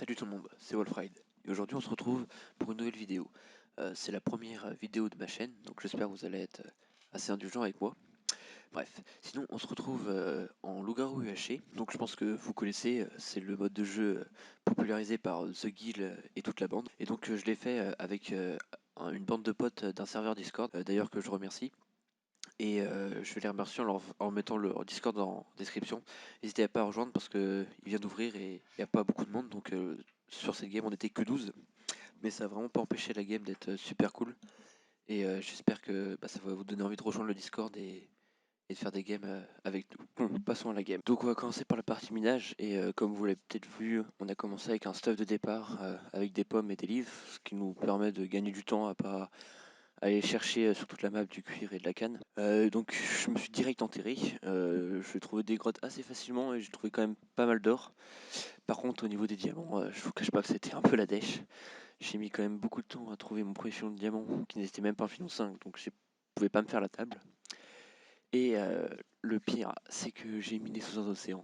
Salut tout le monde, c'est Wolfride et aujourd'hui on se retrouve pour une nouvelle vidéo. C'est la première vidéo de ma chaîne, donc j'espère que vous allez être assez indulgents avec moi. Bref, sinon on se retrouve en loup-garou UHC, donc je pense que vous connaissez, c'est le mode de jeu popularisé par The Guild et toute la bande. Et donc je l'ai fait avec une bande de potes d'un serveur Discord, d'ailleurs que je remercie. Et je vais les remercier en mettant leur Discord en description. N'hésitez pas à rejoindre parce qu'il vient d'ouvrir et il n'y a pas beaucoup de monde. Donc sur cette game on n'était que 12. Mais ça a vraiment pas empêché la game d'être super cool. Et j'espère que ça va vous donner envie de rejoindre le Discord et de faire des games avec nous. Bon, passons à la game. Donc on va commencer par la partie minage. Et comme vous l'avez peut-être vu, on a commencé avec un stuff de départ avec des pommes et des livres. Ce qui nous permet de gagner du temps à pas aller chercher sur toute la map du cuir et de la canne. Donc je me suis direct enterré. Je vais trouver des grottes assez facilement et j'ai trouvé quand même pas mal d'or. Par contre au niveau des diamants, je vous cache pas que c'était un peu la dèche. J'ai mis quand même beaucoup de temps à trouver mon premier filon de diamant qui n'était même pas un filon 5, donc je pouvais pas me faire la table. Et le pire, c'est que j'ai miné sous un océan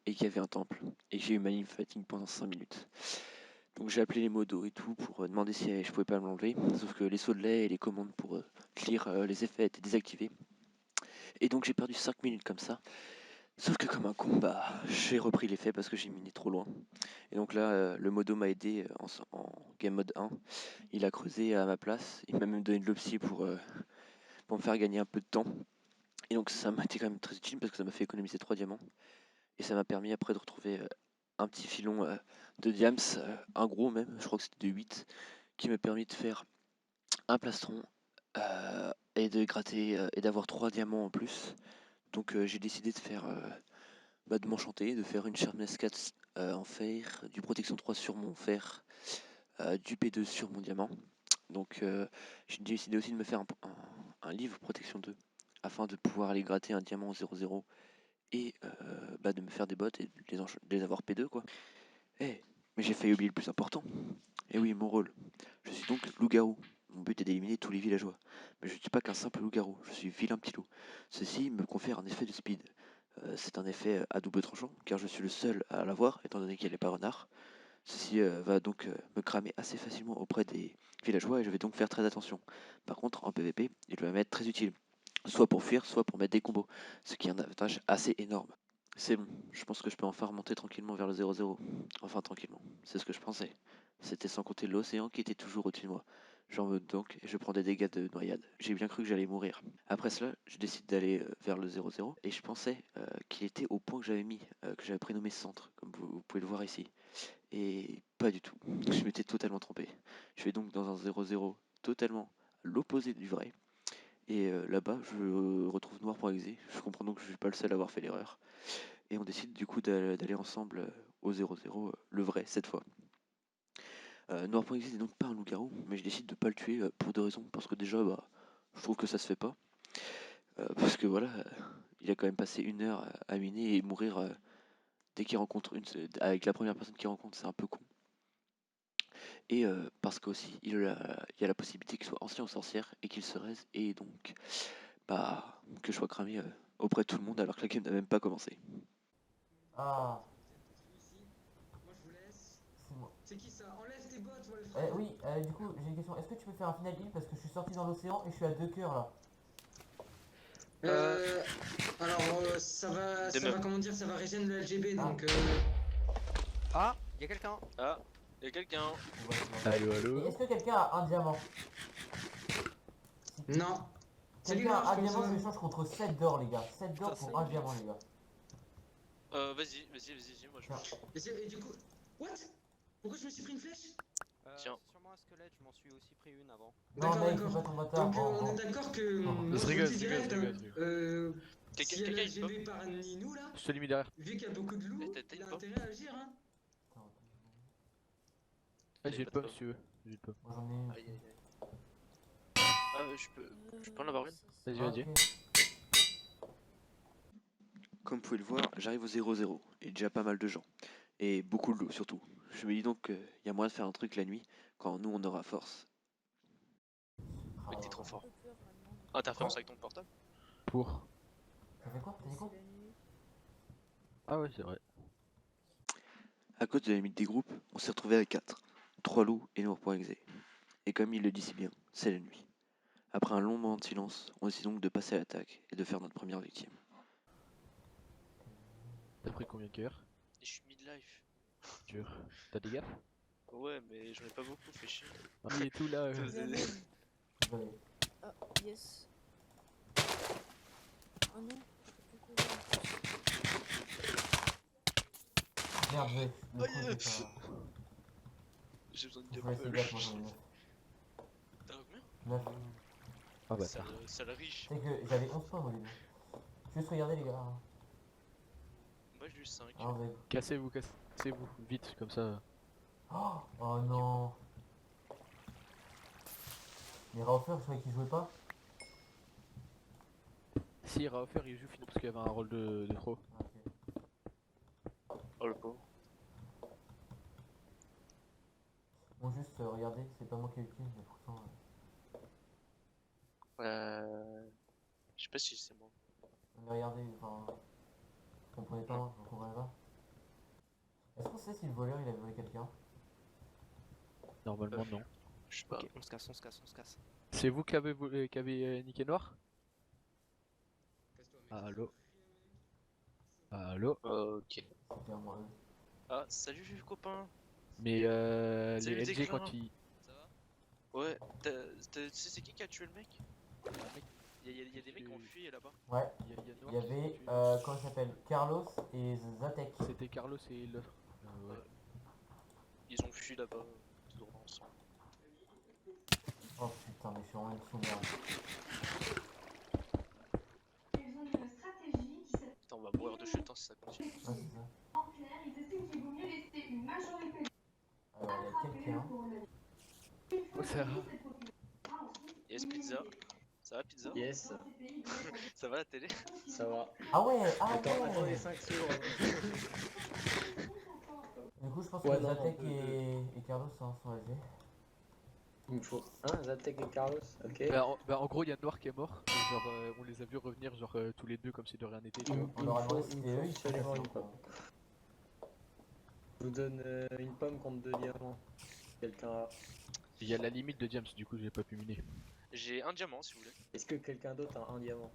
et qu'il y avait un temple et que j'ai eu ma ligne fatigue pendant 5 minutes. Donc j'ai appelé les modos et tout pour demander si je pouvais pas me l'enlever, sauf que les sauts de lait et les commandes pour clear les effets étaient désactivés. Et donc j'ai perdu 5 minutes comme ça. Sauf que comme un con, j'ai repris l'effet parce que j'ai miné trop loin. Et donc là, le modo m'a aidé en game mode 1. Il a creusé à ma place, il m'a même donné de l'opsie pour me faire gagner un peu de temps. Et donc ça m'a été quand même très utile parce que ça m'a fait économiser 3 diamants. Et ça m'a permis après de retrouver un petit filon de diams, un gros même, je crois que c'était de 8, qui m'a permis de faire un plastron et de gratter et d'avoir 3 diamants en plus. Donc j'ai décidé de faire de m'enchanter, de faire une Sharpness 4 en fer, du protection 3 sur mon fer, du P2 sur mon diamant. Donc j'ai décidé aussi de me faire un livre protection 2 afin de pouvoir aller gratter un diamant 0-0 et de me faire des bottes et de les avoir P2 quoi. Eh, mais j'ai failli oublier le plus important. Eh oui, mon rôle. Je suis donc loup-garou. Mon but est d'éliminer tous les villageois. Mais je ne suis pas qu'un simple loup-garou, je suis vilain petit loup. Ceci me confère un effet de speed. C'est un effet à double tranchant, car je suis le seul à l'avoir, étant donné qu'il n'est pas renard. Ceci va donc me cramer assez facilement auprès des villageois et je vais donc faire très attention. Par contre, en PvP, il va m'être très utile, soit pour fuir, soit pour mettre des combos, ce qui est un avantage assez énorme. C'est bon, je pense que je peux enfin remonter tranquillement vers le 0-0. Enfin tranquillement, c'est ce que je pensais. C'était sans compter l'océan qui était toujours au-dessus de moi. J'en veux donc et je prends des dégâts de noyade. J'ai bien cru que j'allais mourir. Après cela, je décide d'aller vers le 0-0 et je pensais qu'il était au point que j'avais mis, que j'avais prénommé centre, comme vous pouvez le voir ici. Et pas du tout. Je m'étais totalement trompé. Je vais donc dans un 0-0 totalement à l'opposé du vrai. Et là-bas, je retrouve noir.exe. Je comprends donc que je suis pas le seul à avoir fait l'erreur. Et on décide du coup d'aller ensemble au 0-0, le vrai cette fois. Noir.exe n'est donc pas un loup-garou, mais je décide de pas le tuer pour deux raisons. Parce que déjà, je trouve que ça se fait pas. Parce que voilà, il a quand même passé 1 heure à miner et mourir dès qu'il rencontre avec la première personne qu'il rencontre, c'est un peu con. Et parce qu'aussi, il y a la possibilité qu'il soit ancien ou sorcière et qu'il se raise, et donc que je sois cramé auprès de tout le monde alors que la game n'a même pas commencé. Ah, Ici, moi je vous laisse. c'est moi. C'est qui ça? Enlève tes bottes, Wolfried. Oui, du coup, j'ai une question. Est-ce que tu peux faire un final heal parce que je suis sorti dans l'océan et je suis à 2 cœurs là. Euh, Euh, alors Deux ça va meufs. comment dire, ça va régénérer le LGB Ah, donc. Ah, y a quelqu'un. Ah, y a quelqu'un. bon, bah, c'est moi. Allô, Et allô. est-ce que quelqu'un a un diamant? Si Non. Salut quelqu'un a Love, un comment ça diamant, je va? l'échange contre 7 d'or, les gars. 7 Putain, d'or pour 5 un diamant, minutes. les gars. Vas-y, moi je veux Tiens. bien. Et du coup. What? Pourquoi je me suis pris une flèche? Tiens. C'est sûrement un squelette, je m'en suis aussi pris une avant. Non, D'accord, mec, fais pas d'accord. ton bâtard. Donc Oh, on est oh. d'accord que Oh. Ça moi se je vous le rigole, dis ça se rigole, ça direct, se hein, rigole, ça rigole. si y a Quelqu'un le a une pomme? LGB par Ninou là, Je te l'ai mis derrière. vu qu'il y a beaucoup de Eh, loups, t'as il une a pomme? intérêt à agir hein. Attends, attends. Ah, J'avais j'ai une pas de pomme si pomme. tu veux. J'ai une pomme. Moi j'en ai une Aïe aussi. aïe aïe. Ah, je peux en avoir une? Vas-y, Ah, vas-y. ok. Comme vous pouvez le voir, j'arrive au 0-0, et déjà pas mal de gens, et beaucoup de loups surtout. Je me dis donc qu'il y a moyen de faire un truc la nuit, quand nous on aura force. Ah, Mec, ouais, t'es trop ouais. fort. Interférence Quoi? avec ton portable? Pour. T'as fait quoi? T'as dit quoi? Ah ouais, c'est vrai. À cause de la limite des groupes, on s'est retrouvé à 4. 3 loups et Noir.exe. Et comme il le dit si bien, c'est la nuit. Après un long moment de silence, on décide donc de passer à l'attaque et de faire notre première victime. T'as pris combien de cœurs? Et je suis mid-life. Dur. T'as des gars? Ouais, mais j'en ai pas beaucoup, fait chier. Oui, et tout là. Putain, La même. Désolé. Ah, yes. Oh non, j'ai plus courir en plus. Merde, le Oh, coup, yes. j'ai pas... J'ai besoin de Je vais essayer gaffe, moi j'en ai 9. T'as combien 9. Ah bah Sale, sale riche. C'est que j'avais 11 points au début. Juste regardez les gars. Hein. Moi j'ai eu 5. Ah, vous avez... Cassez-vous, cassez-vous. Vite, comme ça. Oh, oh non. Les Raufer, je croyais qu'ils jouaient pas. Si Raofer il joue finalement parce qu'il y avait un rôle de trop. Ah, ok. Oh le pauvre. Bon, juste regardez, c'est pas moi qui ai utilisé, mais pourtant. Je sais pas si c'est moi. Mais regardez, enfin. Vous comprenez pas, vous comprenez pas. Est-ce qu'on sait si le voleur il avait volé quelqu'un? Normalement non. Je sais pas. Ok, on se casse, on se casse, on se casse. C'est vous qui avez niqué Noir? Allô? Allô? Ok. C'était à moi. Ah, salut copain. Mais Salut, les LG Déclin. quand ils... Ça va? Ouais, tu sais c'est qui a tué le mec? Il y a des mecs qui ont fui là-bas. Ouais, Il y a il Noir y qui avait, s'est tué. comment il s'appelle? Carlos et Zatek. C'était Carlos et l'autre. Ouais. Ils ont fui là-bas, tout droit ensemble. Oh putain, mais je suis vraiment une sous-merde. Ils ont une stratégie qui s'appelle Putain, on va mourir de chute hein, si ça continue. Ah, c'est ça. en clair. Ils estiment qu'il vaut mieux laisser une majorité Alors, il y a quelqu'un. pour le. Oh, ça va. Yes, pizza. Ça va, pizza? Yes, Ça va la télé? ça va. Ah ouais, ah Attends les ouais. 5 secondes. Du coup, je pense Ouais, que non, Zatek on peut- et Carlos sont LG. Il me faut un Zatek et Carlos, ok. Bah, en gros il y a Noir qui est mort. Et genre on les a vus revenir genre tous les deux comme si de rien n'était. Tu vois. On leur a demandé si il c'était me eux, faut ils se sont absolument cassés, une pomme. Je vous donne une pomme contre 2 diamants. Quelqu'un a. Il y a la limite de Diams du coup j'ai pas pu miner. J'ai un diamant si vous voulez. Est-ce que quelqu'un d'autre a un diamant?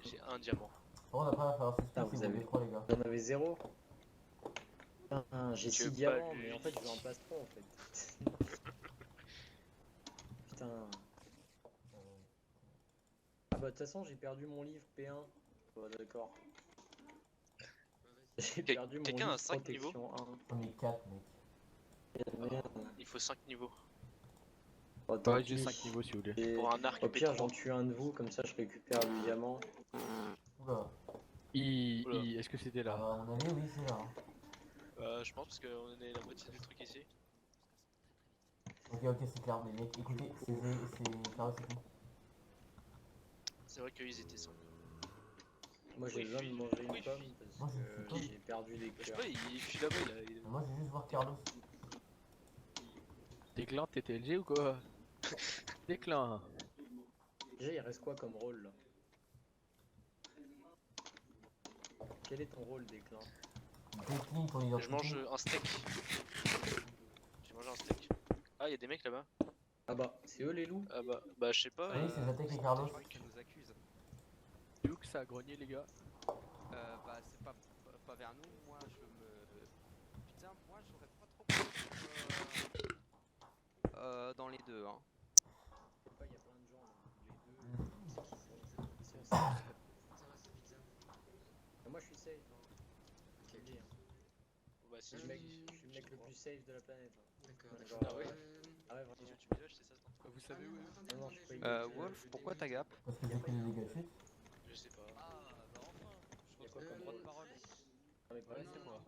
J'ai un diamant. Bon, après, on va faire un Putain, suspect si vous vous avez- avez 3 les gars. Vous en avez 0? J'ai Tu 6 veux pas diamants, lui- mais en fait je vais en place 3 en fait. Putain. Ah bah de toute façon j'ai perdu mon livre P1. Bon d'accord. J'ai perdu mon quelqu'un livre a 5 niveaux protection On est 4 mec. 1. Merde. Il faut 5 niveaux. Oh, tant Ouais j'ai pis. 5 niveaux si vous voulez. Et Pour un arc au pire j'en P3. tue un de vous, comme ça je récupère le diamant. Oula. Oula. Est-ce que c'était Ah là? bah, à mon avis, oui, c'est là. Hein. Je pense parce qu'on est la moitié du truc ici. Ok, ok, c'est clair, mais mec, écoutez, c'est Carlos et tout. C'est vrai qu'ils étaient 5. Moi j'ai Oui, besoin de fuis. manger une Oui, pomme fuis. Moi, parce je que suis j'ai perdu des Je sais cœurs. pas, il fuit là-bas, Moi, je vais juste voir Carlos. Déclin t'es LG ou quoi? Déclin. Déjà il reste quoi comme rôle là? Quel est ton rôle Déclin? Décline ton identité. Je mange un steak. J'ai mangé un steak. Ah, il y a des mecs là-bas. Ah bah c'est eux les loups? Ah bah je sais pas. Oui, c'est Zatek et Carlos. Qui nous accuse. C'est où que ça a grogné les gars? Bah c'est pas vers nous, moi je me... Putain, moi j'aurais pas trop dans les deux hein. Je sais pas, il y a plein de gens là. Les deux. C'est qui ça? Moi je suis safe. Hein. Je te le dis, hein. Bah si Je tu suis le mec le plus safe de la planète. Hein. D'accord. Genre, Ah ouais Ah ouais vraiment. tu village, c'est ça ce temps. Vous savez où? Non, non, je suis pas Wolf, pourquoi ta gap? Parce que j'ai pris des dégâts de chute. Je sais pas. Ah bah enfin, Il y a quoi comme droit de rôle? parole. Non mais pas Ouais moi. c'est moi.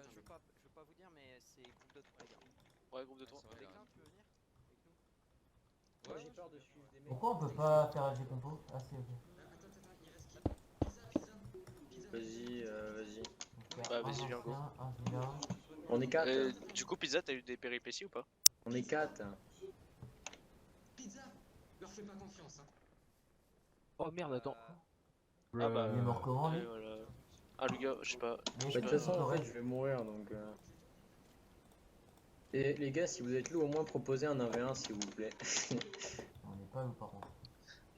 Je veux pas vous dire mais c'est groupe de 3 les gars. Ouais, groupe de 3. Déclin, tu veux venir avec nous? Moi j'ai peur de suivre des mecs. Pourquoi on peut pas faire LG compo? Ah, si, ok. Vas-y, vas-y. Donc, Bah, un vas-y, viens, go. ancien, un vilain. On est 4. Du coup, Pizza, t'as eu des péripéties ou pas? On est 4. Pizza, leur fais pas confiance. Hein. Oh merde attends. Ah bah, Il est mort comment lui? ouais, voilà. Ah, le gars, je sais pas. Bah, Mais de je toute peux façon, en ignorer. fait, je vais mourir donc. Et les gars, si vous êtes loup, au moins proposez un 1v1 s'il vous plaît. On n'est pas loup par contre.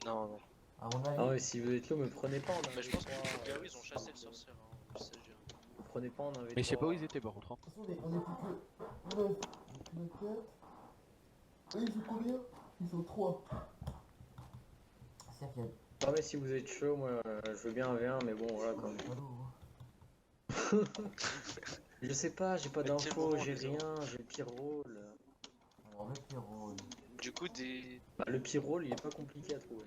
Non, non. À mon Ah avis, ouais, si vous êtes loup, me prenez pas en 1v3. Bah, je pense que les gars, ils ont chassé le sorcier, hein, il s'agit. Me prenez pas en 1v3. Mais je sais pas où ils étaient par contre. Hein. de toute façon, on est plus que 9. Donc 4. Et ils sont combien? Ils sont 3. C'est-à-dire qu'il y a Non mais si vous êtes chaud, moi je veux bien un V1, mais bon voilà on comme. est pas loup. Je sais pas, j'ai pas À quel d'infos, moment j'ai les rien, j'ai le pire rôle. Alors le pire rôle. Du coup, Bah, le pire rôle il est pas compliqué à trouver.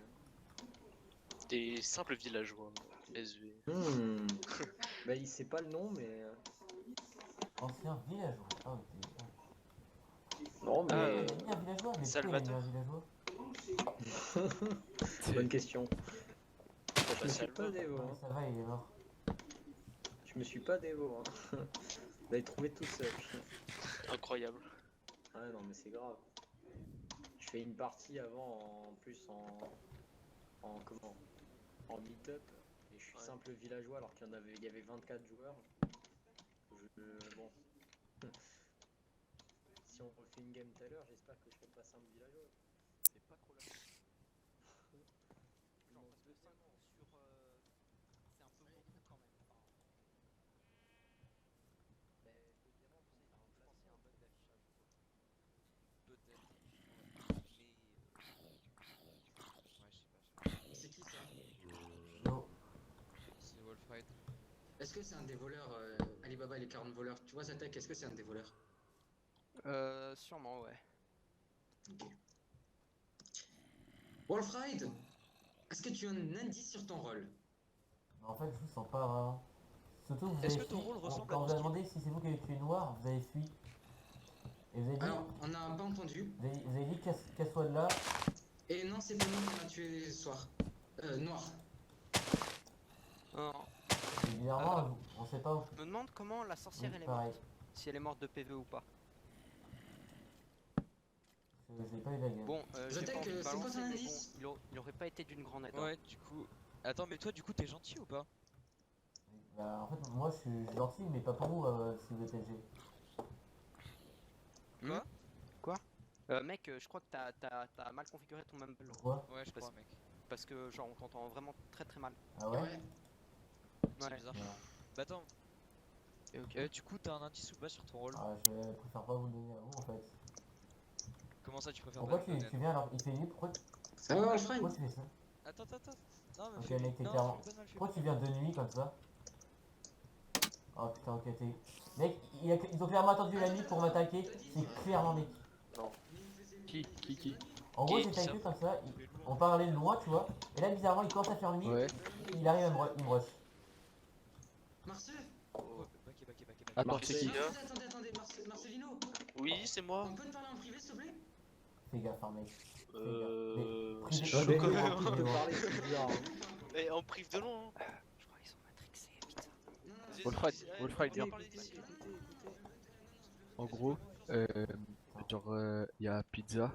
des simples villageois. SV. Bah il sait pas le nom mais. Ancien villageois. Ah ok. Non Ah, mais. Il a mis un villageois, mais pourquoi il a mis Salvatore. un villageois? Bonne question. Je me suis Salva. pas dévo, Ouais, hein. ça va, il est mort. Je me suis pas dévo, hein. Vous l'avez trouvé tout seul. Incroyable. Ah non mais c'est grave. Je fais une partie avant en plus en comment en meet-up et je suis Ouais. simple villageois alors il y avait 24 joueurs. Bon. Si on refait une game tout à l'heure, j'espère que je serai pas simple villageois. C'est pas trop la. Genre parce que 5 sur. C'est un peu beaucoup quand même. Enfin, Mais évidemment, tu sais, je pense qu'il y a un bug d'affichage ou quoi. Peut-être. Ouais, je sais pas. C'est qui ça? Non. C'est Wolfride. Est-ce que c'est un des voleurs Alibaba et les 40 voleurs? Tu vois Zatek, est-ce que c'est un des voleurs? Sûrement, ouais. Ok. Wolfride, est-ce que tu as un indice sur ton rôle? Mais en fait, je vous sens pas vraiment. Surtout, vous Est-ce avez que ton fui. rôle ressemble à Quand ton vous avez skill? demandé si c'est vous qui avez tué Noir, vous avez fui. Et vous avez dit, Alors, on n'a pas entendu. vous avez dit qu'elle soit de là. Et non, c'est pas nous qu'on a tué ce soir. Noir. Non. Et bizarrement, on sait pas où. Je me demande comment la sorcière Oui, elle est pareil. morte. Si elle est morte de PV ou pas. Je l'ai pas eu la gueule. Bon, j'ai Zatek, pas envie de c'est quoi balancer, ton mais indice? bon, il aurait pas été d'une grande aide. hein. Ouais, du coup. Attends, mais toi, du coup, t'es gentil ou pas? Bah, en fait, moi je suis gentil, mais pas pour vous si vous êtes LG. Quoi mec, je crois que t'as mal configuré ton mumble. Pourquoi? Ouais, je Parce- crois, mec. Parce que genre on t'entend vraiment très très mal. Ah ouais? C'est Ouais. bizarre. Voilà. Bah attends, Et ok. du coup, t'as un indice ou pas sur ton rôle? Ah, je préfère pas vous le donner à vous en fait. Comment ça, tu préfères Pourquoi pas me donner? tu viens alors? Il fait nuit, pourquoi Ça va, Wolfride? tu fais ça? Attends. Non, mais Ok, fais- mec, t'es non, clairement- fais pas mal, fais Pourquoi pas tu mal. viens de nuit comme ça? Oh putain, ok, t'es. Mec, ils ont clairement attendu la nuit pour m'attaquer. C'est clairement mec. Qui En gros, Qui j'étais ça avec lui comme ça, on parlait de loin, tu vois. Et là, bizarrement, il commence à faire nuit. Ouais. Il arrive à il me rush. Marcel? Backé. Attends, Marquez c'est qui qui, hein Attendez, Marcelino? Oui, c'est moi. On peut te parler en privé, s'il te plaît? Fais gaffe, hein, mec. C'est privé- chaud privé- quand même. privé- On peut privé- parler, c'est bizarre. Hein. Mais en prive de nom. Hein. Je crois qu'ils sont matrixés, putain. Non, non, Vas-y, Wolfride, vas-y, allez, Wolfride, on va viens. parler d'ici. En gros, y a Pizza.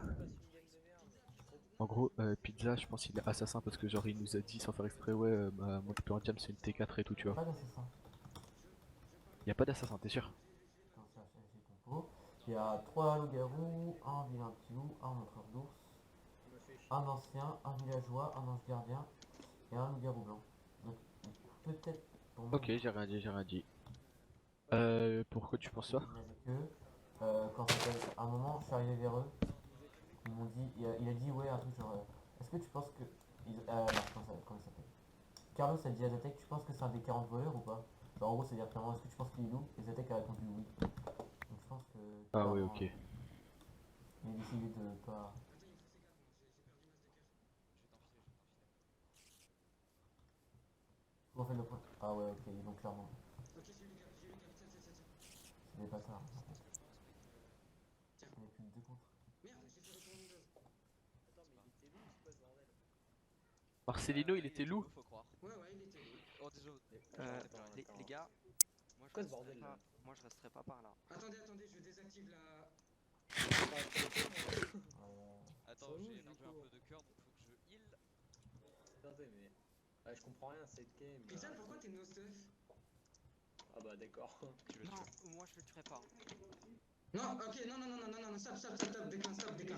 En gros, Pizza, je pense qu'il est assassin parce que genre il nous a dit sans faire exprès, ouais, mon plan diam c'est une T4 et tout, tu vois. Pas d'assassin. Y a pas d'assassin, t'es sûr? Attends, ça, j'ai compo. Il y a 3 loups-garous, un vilain petit loup, un montreur d'ours, un ancien, un villageois, un ange gardien et un loup-garou blanc. Donc peut-être pour moi. Ok, j'ai rien dit. Pourquoi tu penses ça? Avec eux. Quand c'était à un moment, je suis arrivé vers eux. Ils m'ont dit, il a dit ouais un truc genre. Est-ce que tu penses que. Non, comment il s'appelle? Carlos a dit à Zatek, tu penses que c'est un des 40 voleurs ou pas? Genre en gros, c'est-à-dire clairement, est-ce que tu penses qu'il est loup? Et Zatek a répondu oui. Donc je pense que. Ah ouais, clairement, ok. Il a décidé de pas. On fait le point. Ah ouais, ok, donc clairement. C'est des bâtards. En fait. Il n'y a plus de 2 contre. Marcelino, il était loup? Faut croire. Ouais, il était loup. Oh, désolé. Les gars, moi Quoi je ce bordel, là resterai pas par là. Attendez, je désactive la... Attends, Relou, j'ai du perdu coup. un peu de cœur, donc faut que je heal. Attendez, mais. Ah, je comprends rien, cette game. Putain, pourquoi t'es no stuff? Ah bah d'accord. Tu le Non, tues. moi je le tuerai pas. Non, ok, non, stop, déclin.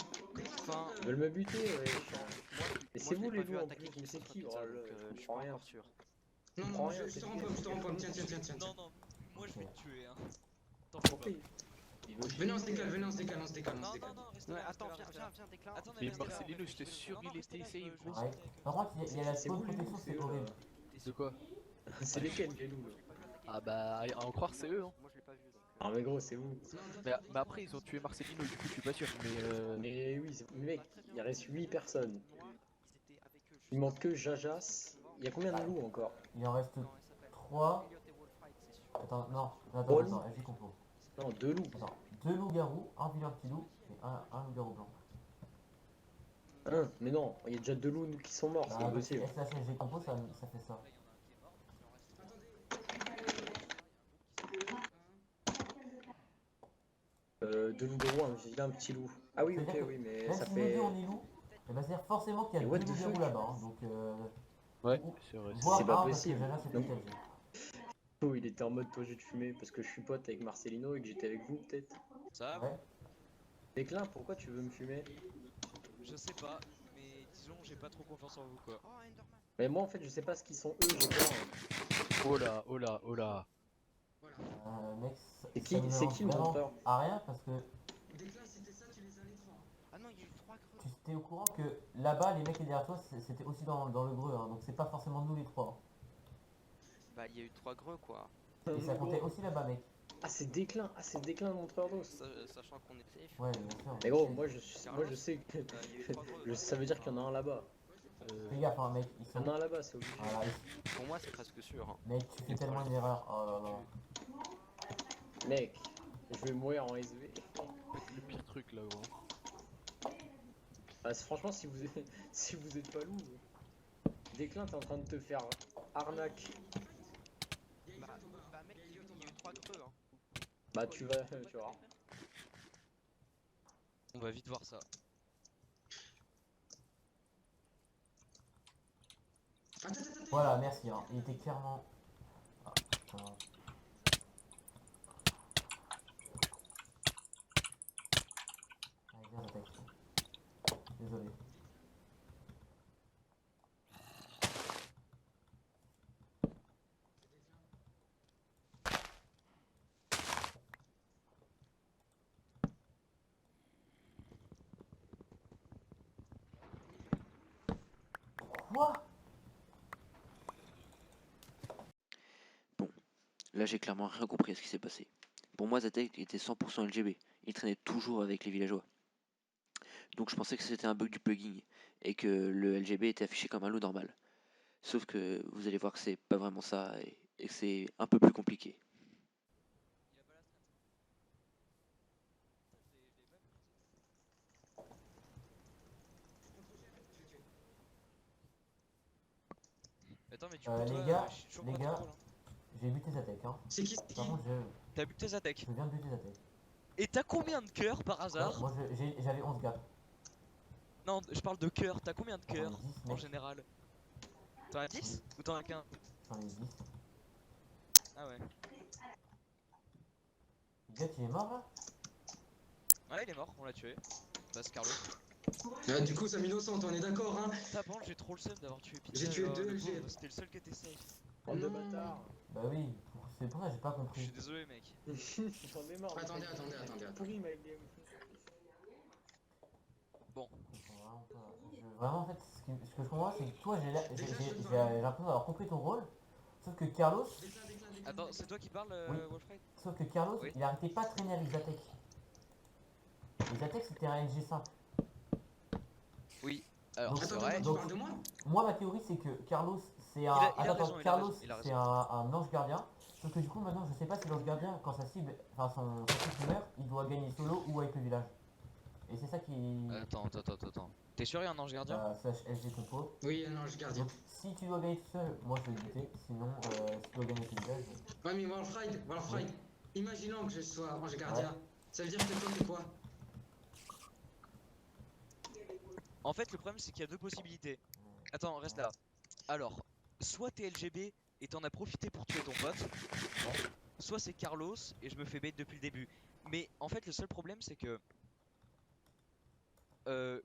Enfin, Ils veulent me buter, ouais. Mais moi c'est je vous l'ai les pas vu loups en attaquer plus, qui mais que c'est ce soit qui? Oh pizza, là donc là, je je suis comprends pas rien. encore sûr. Non, comprends non, rien, je te c'est rends qui, pomme, c'est qui? tiens. Non, non, moi je vais Ok. te tuer, hein. T'en fais pas. Pourquoi il veut Venez, on se tuer, décale, là. on se décale. Non, restez Ouais, là, attends, viens, déclin. Attendez, Mais restez là. Marcelino, j'étais sûr Non, qu'il restez était là, safe, je vais gros. Ouais. discuter avec Par contre, il y a la C'est spawn vous les loups, protection, c'est c'est eux horrible. là. T'es De sûr? quoi? C'est lesquels les loups là? Je l'ai pas vu attaquer. Ah bah, à en croire, c'est eux, hein. Moi je l'ai pas vu donc. Ah mais gros, c'est vous. Mais après, ils ont tué Marcelino, du coup, je suis pas sûr. Mais Mais oui, mec, il reste 8 personnes. Noir, ils étaient avec eux juste Il manque avant. que Jajas. Il y a combien de loups encore? Il en reste Comment il s'appelle 3. Elliot et Wolfride, c'est sûr. Attends, non, Trois attends, loups. j'ai compris. Non, 2 loups. Attends, 2 loups-garous, un vilain petit loup et un loup-garou blanc. Hein, mais non, il y a déjà 2 loups qui sont morts, c'est Bah, pas parce que possible. SHG compo, ça fait ça. Là, il y en a un qui est mort, donc il en reste. Deux loups gros, un vilain petit loup. Ah oui, ok, C'est-à-dire que oui, mais même ça si nous deux fait. on est loup, et bah c'est-à-dire forcément qu'il y a Mais what 2 the loups-garous fuck? là-bas. Hein, donc, ouais, c'est vrai. voire C'est pas un, parce que possible. Jana c'est pas Donc- KLG. Oh, il était en mode projet de fumée parce que je suis pote avec Marcelino et que j'étais avec vous, peut-être. Ça, Ouais. Déclin, pourquoi tu veux me fumer? je sais pas, mais disons, j'ai pas trop confiance en vous quoi. Oh, Enderman. Mais moi, en fait, je sais pas ce qu'ils sont eux, j'ai peur. Oh là, oh là, oh là. Mec, C'est ça nous qui avance le vraiment menteur? à rien parce que Déclin, c'était ça, tu les as les trois. Ah non, il y a eu 3 creux. tu étais au courant que là-bas, les mecs qui étaient derrière toi, c'était aussi dans le greux. Hein, donc c'est pas forcément nous les trois. Bah, il y a eu 3 creux quoi. Et ça comptait aussi là-bas, mec. Ah, c'est Déclin, le montreur d'os. Sachant qu'on est safe. Ouais, bien sûr. Mais gros, moi je sais que. Il y a eu 3 creux. Ça veut dire qu'il y en a un là-bas. Fais gaffe, hein, mec. Ils Il y en sont. a un là-bas, c'est obligé. Voilà, Pour moi, c'est presque sûr. Hein. mec, tu fais tellement une erreur. Oh là là. Mec, je vais mourir en SV. C'est le pire truc là, gros. Ah, franchement, si vous êtes pas loup, Déclin, t'es en train de te faire arnaque. Bah, mec, il y a eu 3 creux. Hein. Bah, tu vois. On va vite voir ça. Voilà, merci. Hein. Il était clairement. Ah, putain. Allez, viens, j'attaque. Désolé. Quoi? Bon, là j'ai clairement rien compris à ce qui s'est passé. Pour moi, Zatek était 100% LGB. Il traînait toujours avec les villageois. Donc je pensais que c'était un bug du plugin et que le LGB était affiché comme un lot normal. Sauf que vous allez voir que c'est pas vraiment ça et que c'est un peu plus compliqué. Attends, mais du coup, Les toi, gars, je suis toujours les pas gars. trop, là. J'ai buté Zatek. Hein. C'est qui Par contre, T'as buté Zatek. je viens de buter Zatek. Et t'as combien de cœurs par hasard? Moi, j'avais 11 gars. Non, je parle de cœurs. T'as combien de J'en ai cœurs 10, en mec. général? T'en as 10 ou t'en as qu'un? J'en ai 10. Ah ouais. Le gars, tu es mort là? Ouais, il est mort, on l'a tué. Passe Carlo. Du coup, Sam innocente, on est d'accord, hein. Tapant, j'ai trop le seum d'avoir tué Pizza. J'ai tué le deux pauvre, LG. C'était le seul qui était safe. Bande de Non. bâtards. Bah oui, c'est pour ça que j'ai pas Je compris. suis désolé, mec. J'en ai marre. Attendez. Pourri ma game. Bon, Je comprends vraiment pas. Vraiment, en fait, ce que je comprends, c'est que toi, j'ai l'impression d'avoir compris ton rôle. Sauf que Carlos, attends, c'est toi qui parles, Oui. Wolfride? sauf que Carlos, Oui. il arrêtait pas de traîner avec Zatek. Et Zatek, c'était un LG simple. Oui. Alors, Donc, c'est Attends, vrai. tu donc- parles de moi? Moi, ma théorie, c'est que Carlos, c'est un. Il a Attends, raison, il a Carlos, raison, il a c'est raison. un ange gardien. Sauf que du coup, maintenant, je sais pas si l'ange gardien, quand sa cible, enfin son cible meurt, il doit gagner solo ou avec le village. Et c'est ça qui. Attends. T'es sûr, il y a un ange gardien? Slash LG compo. Oui, non, je gardien. Donc, si tu dois gagner tout seul, moi je vais le buter. Sinon, si tu dois gagner avec le village. Ouais, mais Warfride, imaginons que je sois ange gardien. Ça veut dire que toi, t'es quoi? En fait, le problème, c'est qu'il y a deux possibilités. Attends, reste là. Alors, soit t'es LGB et t'en as profité pour tuer ton pote, soit c'est Carlos et je me fais bait depuis le début. Mais en fait, le seul problème, c'est que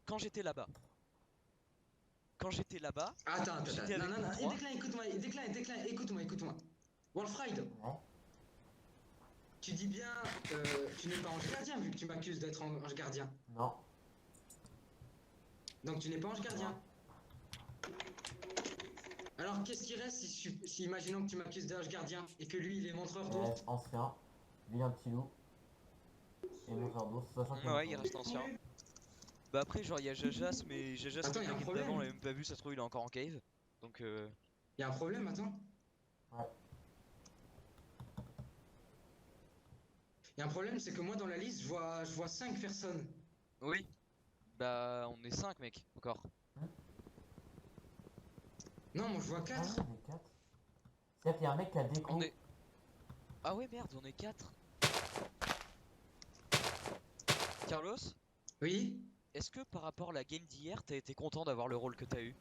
quand j'étais là-bas, Attends, j'étais non, avec non, vous non, trois. déclin, écoute-moi. Wolfride, Ouais. tu dis bien, tu n'es pas ange gardien vu que tu m'accuses d'être ange gardien. Non. Donc tu n'es pas ange gardien. Alors qu'est-ce qui reste si imaginons que tu m'accuses d'ange gardien et que lui il est montreur d'ours? Ancien. Vilain petit loup. Et mon frère d'ours, sachant qu'il Ouais, il reste ancien. Bah après, genre, il y a Jajas, mais Jajas, Attends, le y a un mec problème. d'avant, on l'a même pas vu, ça se trouve, il est encore en cave. Donc, Y a un problème, attends. Ouais. Y a un problème, c'est que moi dans la liste, je vois 5 personnes. oui. Bah, on est 5 mec, encore. Non, moi je vois Ah 4. ouais, les 4. C'est-à-dire qu'il y a un mec qui a déco. On est... Ah ouais, merde, on est 4. Carlos, Oui. est-ce que par rapport à la game d'hier, t'as été content d'avoir le rôle que t'as eu?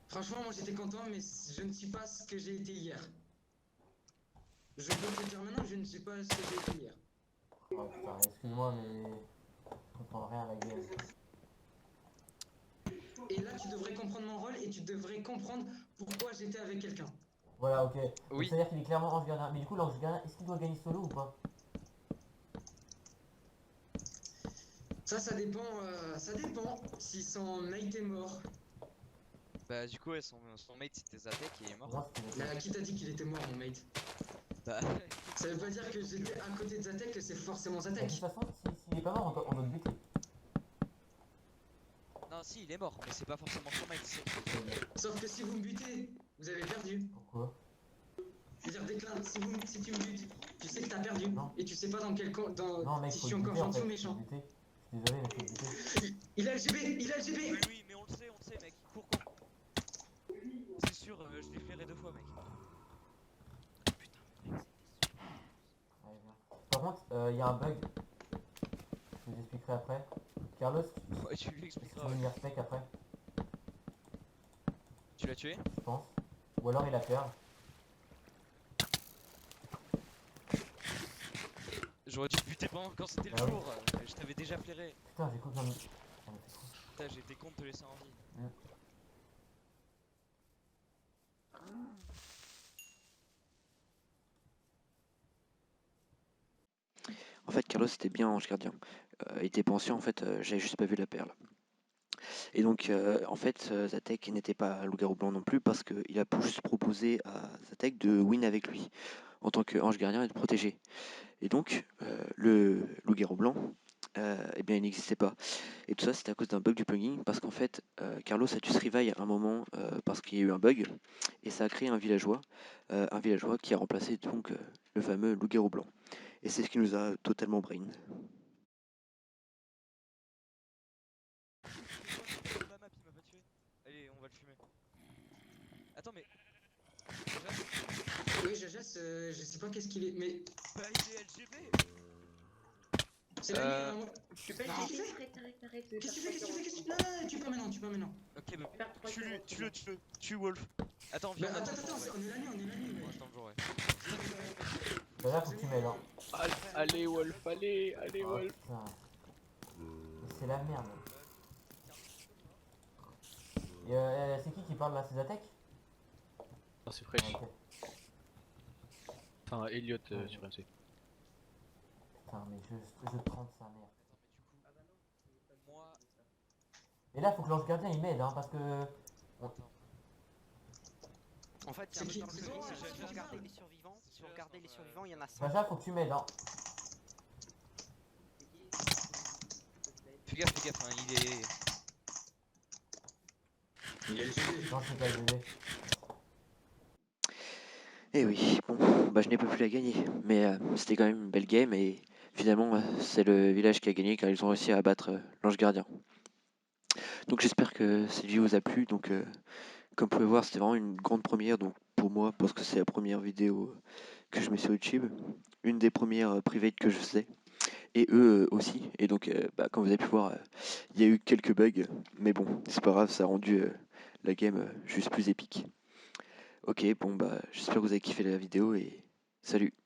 Franchement, moi j'étais content, mais je ne suis pas ce que j'ai été hier. Je peux te dire maintenant, je ne suis pas ce que j'ai été hier. Oh putain, excuse-moi, mais je comprends rien à la game. Et là, tu devrais comprendre mon rôle et tu devrais comprendre pourquoi j'étais avec quelqu'un. Voilà, ok. Oui. C'est-à-dire qu'il est clairement ange gardien. Mais du coup, l'ange gardien, est-ce qu'il doit gagner solo ou pas? Ça dépend. Ça dépend si son mate est mort. Bah, du coup, ouais, son mate c'était Zatek et il est mort. Moi, c'était Qui t'a dit qu'il était mort, mon mate? Bah, Ça veut pas dire que j'étais à côté de Zatek que c'est forcément De Zatek. toute façon, s'il est pas mort, on doit le buter. non, si, il est mort, mais c'est pas forcément son mate. Sauf que si vous me butez, vous avez perdu. Pourquoi? Je veux dire, déclin, si tu me butes, tu sais que t'as perdu. Non. Et tu sais pas dans quel camp. Non, mec, Si je faut suis le encore buter en gentil fait. ou Faut méchant. le buter. Je suis désolé, mais faut le buter. Il a LGB, il a LGB. Oui, oui, mais on le sait, mec. Cours. C'est sûr, je l'ai flairé 2 fois, mec. Ouais, viens. Par contre, il y a un bug. Je vous expliquerai après. Carlos, Ouais, tu lui tu expliqueras. veux Ouais. venir spec après, Tu l'as tué? je pense. Ou alors il a perdu. J'aurais dû te buter pendant quand c'était le Ah oui. jour. Je t'avais déjà flairé. Putain, j'ai cru que j'en ai. Ah, mais c'est trop. Putain, j'ai été con de te laisser en vie. En fait, Carlos était bien ange gardien. Il était pensé, en fait, j'avais juste pas vu la perle. Et donc, en fait, Zatek n'était pas loup-garou blanc non plus parce qu'il a juste proposé à Zatek de win avec lui en tant qu'ange gardien et de protéger. Et donc, le loup-garou blanc, eh bien, il n'existait pas. Et tout ça, c'était à cause d'un bug du plugin parce qu'en fait, Carlos a dû se revive à un moment parce qu'il y a eu un bug et ça a créé un villageois qui a remplacé donc le fameux loup-garou blanc. Et c'est ce qui nous a totalement brain. Sur la map, il m'a pas tué. Allez, on va le fumer. Attends, mais. Oui, Jajas, je sais pas qu'est-ce qu'il est. Mais Bah, il est LGB. c'est la nuit, hein, moi. Je suis pas Qu'est-ce que tu fais? Arrête. Qu'est-ce que tu fais? Non, tu pas maintenant. Ok, bah, tue-le. Tue Wolf. Attends, viens, Bah, on attend attends, le jour, on est la nuit, ouais. mec. On attend le jour, ouais. Là, faut que tu m'aides. Hein. Allez Wolf, allez Oh, Wolf. putain. C'est la merde. Et c'est qui parle là? C'est Zatek? Non, c'est Fresh. Ah, ok. Enfin, Elliot sur MC. Putain, mais je trempe sa mère. Attends, mais du coup, moi, Et là, faut que l'ange gardien il m'aide, hein, parce que. En fait, il y a C'est un qui? truc dans le C'est plugin, toi, c'est que c'est si toi, vous regardez c'est les survivants, il y en a 5. Sacha, faut que tu m'aides, hein. fais gaffe, hein, il est. Il a LGB. Non, je sais pas aider. Et oui, bon, bah je n'ai pas pu la gagner, mais c'était quand même une belle game et finalement c'est le village qui a gagné car ils ont réussi à abattre l'ange gardien. Donc j'espère que cette vidéo vous a plu, donc comme vous pouvez voir c'était vraiment une grande première donc pour moi parce que c'est la première vidéo que je mets sur YouTube, une des premières private que je faisais et eux aussi et donc bah, comme vous avez pu voir il y a eu quelques bugs mais bon c'est pas grave ça a rendu la game juste plus épique. Ok, bon bah j'espère que vous avez kiffé la vidéo et Salut.